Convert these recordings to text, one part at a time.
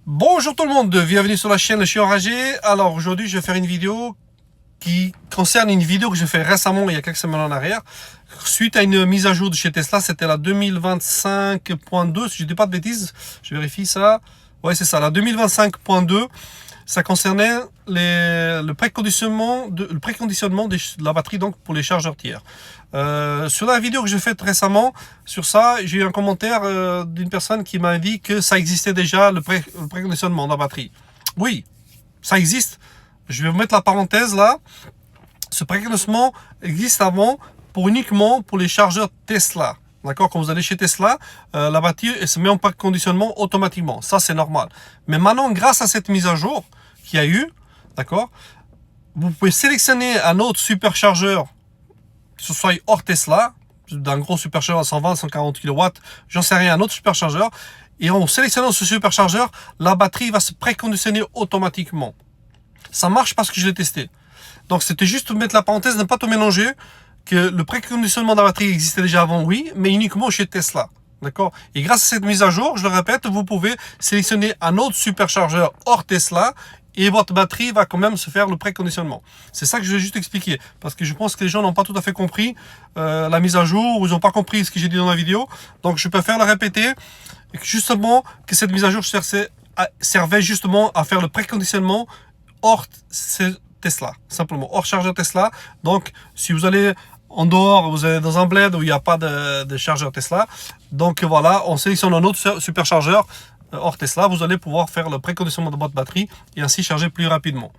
Bonjour tout le monde, bienvenue sur la chaîne, je suis enragé. Alors aujourd'hui je vais faire une vidéo qui concerne une vidéo que j'ai fait récemment, il y a quelques semaines en arrière, suite à une mise à jour de chez Tesla. C'était la 2025.2, si je ne dis pas de bêtises, je vérifie ça. Ouais, c'est ça, la 2025.2. Ça concernait le préconditionnement de la batterie, donc pour les chargeurs tiers. Sur la vidéo que j'ai faite récemment, sur ça, j'ai eu un commentaire d'une personne qui m'a dit que ça existait déjà, le préconditionnement de la batterie. Oui, ça existe. Je vais vous mettre la parenthèse là. Ce préconditionnement existe avant uniquement pour les chargeurs Tesla. D'accord, quand vous allez chez Tesla, la batterie elle se met en préconditionnement automatiquement. Ça, c'est normal. Mais maintenant, grâce à cette mise à jour qu'il y a eu, d'accord, vous pouvez sélectionner un autre superchargeur, que ce soit hors Tesla, d'un gros superchargeur à 120, 140 kW, j'en sais rien, un autre superchargeur. Et en sélectionnant ce superchargeur, la batterie va se préconditionner automatiquement. Ça marche parce que je l'ai testé. Donc, c'était juste mettre la parenthèse, ne pas tout mélanger, que le préconditionnement de la batterie existait déjà avant, oui, mais uniquement chez Tesla. D'accord? Et grâce à cette mise à jour, je le répète, vous pouvez sélectionner un autre superchargeur hors Tesla et votre batterie va quand même se faire le préconditionnement. C'est ça que je vais juste expliquer, parce que je pense que les gens n'ont pas tout à fait compris la mise à jour, ou ils n'ont pas compris ce que j'ai dit dans la vidéo. Donc, je préfère le répéter, et justement, que cette mise à jour servait justement à faire le préconditionnement hors Tesla, simplement, hors chargeur Tesla. Donc, si vous allez en dehors, vous allez dans un bled où il n'y a pas de chargeur Tesla, donc voilà, on sélectionne un autre superchargeur hors Tesla, vous allez pouvoir faire le préconditionnement de votre batterie et ainsi charger plus rapidement.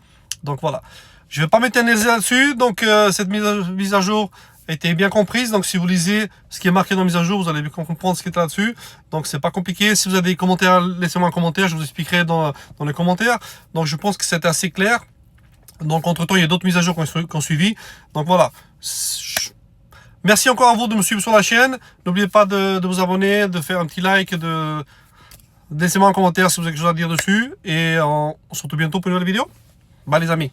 Donc voilà, je ne vais pas m'éterniser là-dessus. Donc cette mise à jour a été bien comprise. Donc si vous lisez ce qui est marqué dans la mise à jour, vous allez bien comprendre ce qui est là-dessus. Donc c'est pas compliqué. Si vous avez des commentaires, laissez-moi un commentaire, je vous expliquerai dans les commentaires. Donc je pense que c'est assez clair. Donc entre temps il y a d'autres mises à jour qui ont suivi. Donc voilà, merci encore à vous de me suivre sur la chaîne. N'oubliez pas de vous abonner, de faire un petit like, laissez-moi un commentaire si vous avez quelque chose à dire dessus. Et on se retrouve bientôt pour une nouvelle vidéo. Bye les amis.